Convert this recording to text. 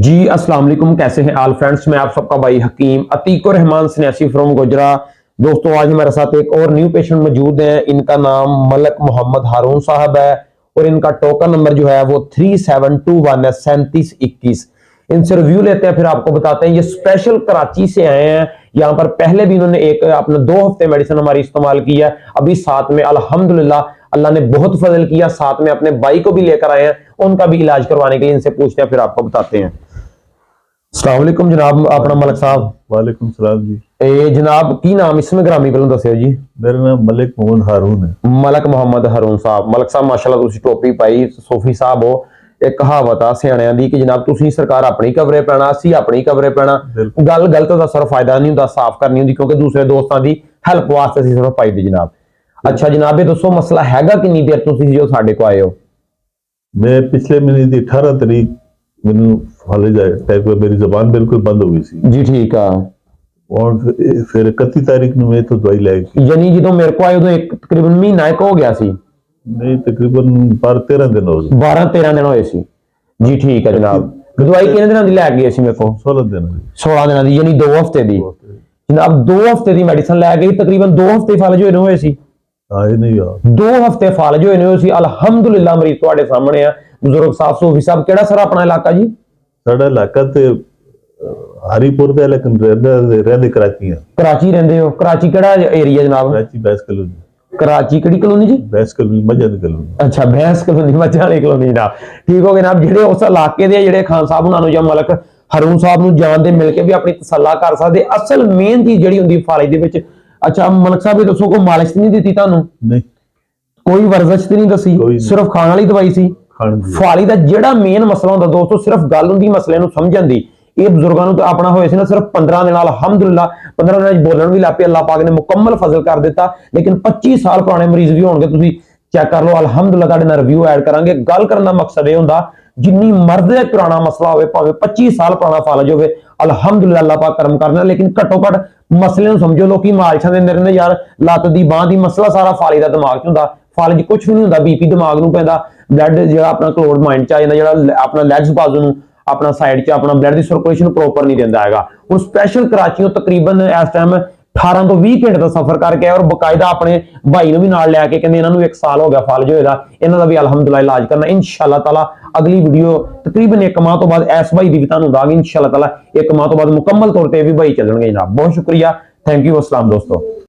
जी अस्सलाम वालेकुम, कैसे हैं ऑल फ्रेंड्स। मैं आप सबका भाई हकीम अतीकुर रहमान सन्यासी फ्रॉम गुजरा। दोस्तों आज हमारे साथ एक और न्यू पेशेंट मौजूद है। इनका नाम मलक मोहम्मद हारून साहब है और इनका टोकन नंबर जो है वो 3721 है, 3721। इनसे रिव्यू लेते हैं, फिर आपको बताते हैं। ये स्पेशल कराची से आए हैं। यहाँ पर पहले भी इन्होंने एक अपने 2 हफ्ते मेडिसिन हमारी इस्तेमाल की है। अभी साथ में अल्हम्दुलिल्लाह अल्लाह ने बहुत फजल किया, साथ में अपने भाई को भी लेकर आए हैं, उनका भी इलाज करवाने के लिए। इनसे पूछते हैं, फिर आपको बताते हैं। अस्सलाम वालेकुम जनाब, अपना मलक साहब। वालेकुम सलाम जी। जनाब की नाम इसमें ग्रामी पहले दस्यो जी। मेरा नाम मलिक मोहम्मद हारून है। मलक मोहम्मद हारून साहब। मलक साहब माशाल्लाह तुसी टोपी पाई, सूफी साहब हो। एक कहावत आ सियाणियां दी कि जनाब तुसी सरकार अपनी कवरे पैना, असी अपनी कवरे पैना। गल गलत दा सर फायदा नहीं हुंदा, साफ करनी हुंदी, क्योंकि दूसरे दोस्तां दी हेल्प वास्ते असी सिर्फ पाई दी जनाब। अच्छा जनाब ये दसो मसला हैगा किन्नी देर तुसी जो साडे को आए हो? मैं पिछले महीने की 18 तरीक मैनू फालिज अटैक हुआ, मेरी जबान बिल्कुल बंद हो गई सी जी ठीक है। और फिर 31 तारीख ਨੂੰ मैं तो दवाई लैके यानी जो मेरे को आए उदों एक तकरीबन महीना एक हो गया सी। नहीं तकरीबन 12-13 दिन हो गए। 12-13 दिन होए सी जी ठीक है जनाब। दवाई कितने दिनों की लैके गए सी मेरे को? 16 दिन 16 दिनों की, यानी 2 हफ्ते की जनाब। 2 हफ्ते की मेडिसिन लै गई, तकरीबन 2 हफ्ते फालज होए सी। आए नहीं यार 2 हफ्ते फालज होए सी। अल्हम्दुलिल्लाह मरीज तुहाडे सामने है। बुजुर्ग साहब सूफी साहब केड़ा सर अपना इलाका जी? साडा इलाका ते हरीपुर दा, लेकिन रहंदे कराची है। कराची रहंदे हो? कराची केड़ा एरिया जनाब? कराची बैस कॉलोनी। कराची केड़ी कॉलोनी जी? बैस कॉलोनी, मजद कॉलोनी। अच्छा भैंस कॉलोनी, मज्झां वाली कॉलोनी जनाब। ठीक हो गए जनाब। ਜਿਹੜੇ ਉਸ ਇਲਾਕੇ ਦੇ ਜਿਹੜੇ ਖਾਨ ਸਾਹਿਬ ਉਹਨਾਂ ਨੂੰ ਜਾਂ ਮਲਕ ਹਾरून ਸਾਹਿਬ ਨੂੰ ਜਾਣਦੇ, ਮਿਲ ਕੇ ਵੀ ਆਪਣੀ ਤਸੱਲਾ ਕਰ ਸਕਦੇ। ਅਸਲ ਮੇਨ ਚੀਜ਼ ਜਿਹੜੀ ਹੁੰਦੀ ਫਾਲਿਜ ਦੇ ਵਿੱਚ। ਅੱਛਾ ਮਲਕ ਸਾਹਿਬ ਇਹ ਦੱਸੋ ਕੋਈ ਮਾਲਿਸ਼ ਨਹੀਂ ਦਿੱਤੀ ਤੁਹਾਨੂੰ? नहीं ਕੋਈ ਵਰਜ਼ਸ਼ ਤੇ ਨਹੀਂ ਦੱਸੀ, ਸਿਰਫ ਖਾਣ ਵਾਲੀ ਦਵਾਈ ਸੀ? खान दी ਫਾਲੀ ਦਾ ਜਿਹੜਾ ਮੇਨ ਮਸਲਾ ਹੁੰਦਾ ਦੋਸਤੋ, ਸਿਰਫ ਗੱਲ ਹੁੰਦੀ ਮਸਲੇ ਨੂੰ ਸਮਝਣ ਦੀ। ਇਹ ਬਜ਼ੁਰਗਾਂ ਨੂੰ ਤਾਂ ਆਪਣਾ ਹੋਇਆ ਸੀ ਨਾ ਸਿਰਫ 15 ਦਿਨ। ਅਲਹਮਦੁਲਿल्लाह 15 ਦਿਨਾਂ ਚ ਬੋਲਣ ਵੀ ਲੱਪੇ, ਅੱਲਾਹ ਪਾਕ ਨੇ ਮੁਕੰਮਲ ਫਜ਼ਲ ਕਰ ਦਿੱਤਾ। ਲੇਕਿਨ 25 ਸਾਲ ਪੁਰਾਣੇ ਮਰੀਜ਼ ਵੀ ਹੋਣਗੇ, ਤੁਸੀਂ ਚੈੱਕ ਕਰ ਲਓ। ਅਲਹਮਦੁਲਿल्लाह ਤੁਹਾਡੇ ਨਾਲ ਰਿਵਿਊ ਐਡ ਕਰਾਂਗੇ। ਗੱਲ ਕਰਨ ਦਾ ਮਕਸਦ ਇਹ ਹੁੰਦਾ ਜਿੰਨੀ ਮਰਦ ਦਾ ਪੁਰਾਣਾ ਮਸਲਾ ਹੋਵੇ, ਭਾਵੇਂ 25 ਸਾਲ ਪੁਰਾਣਾ ਫਾਲਜ ਹੋਵੇ, ਅਲਹਮਦੁਲਿल्लाह ਅੱਲਾਹ ਪਾਕ ਕਰਮ ਕਰਨਾ। ਲੇਕਿਨ ਘੱਟੋ ਘੱਟ ਮਸਲੇ ਨੂੰ ਸਮਝੋ। ਲੋਕੀ ਮਾਲਸ਼ਾਂ ਦੇ ਰਹਿੰਦੇ ਯਾਰ, ਲੱਤ ਦੀ ਬਾਂਹ ਦੀ, ਮਸਲਾ ਸਾਰਾ ਫਾਲੀ ਦਾ ਦਿਮਾਗ ਚ ਹੁੰਦਾ। ਫਾਲਜ ਕੁਝ ਵੀ ਨਹੀਂ ਹੁੰਦਾ, ਬੀਪੀ ਦਿਮਾਗ ਨੂੰ ਪੈਂਦਾ, ਬਲੱਡ ਜਿਹੜਾ ਆਪਣਾ ਕਲੋਰ ਮਾਈਂਡ ਚ ਆ ਜਾਂਦਾ, ਜਿਹੜਾ ਆਪਣਾ ਲੈਗਸ ਬਾਜ਼ੂ ਨੂੰ अपना साइड च अपना ब्लड की सर्कुलेशन प्रॉपर नहीं देता है। हुण स्पेशल कराची तकरीबन इस टाइम 18 तो 20 घंटे का सफर करके और बकायदा अपने भाई भी नाल लैके कहंदे इन्हां नूं 1 साल हो गया फालज होएदा, इन्हां दा भी अल्हम्दुलिल्लाह इलाज करना इंशाअल्लाह ताला। अगली वीडियो तकरीबन 1 माह तो बाद इस भाई दी भी तुहानूं दांगे इंशाअल्लाह ताला। 1 माह तो बाद मुकम्मल तौर पर भी भाई चलणगे जनाब। बहुत शुक्रिया, थैंक यू, अस्सलाम दोस्तों।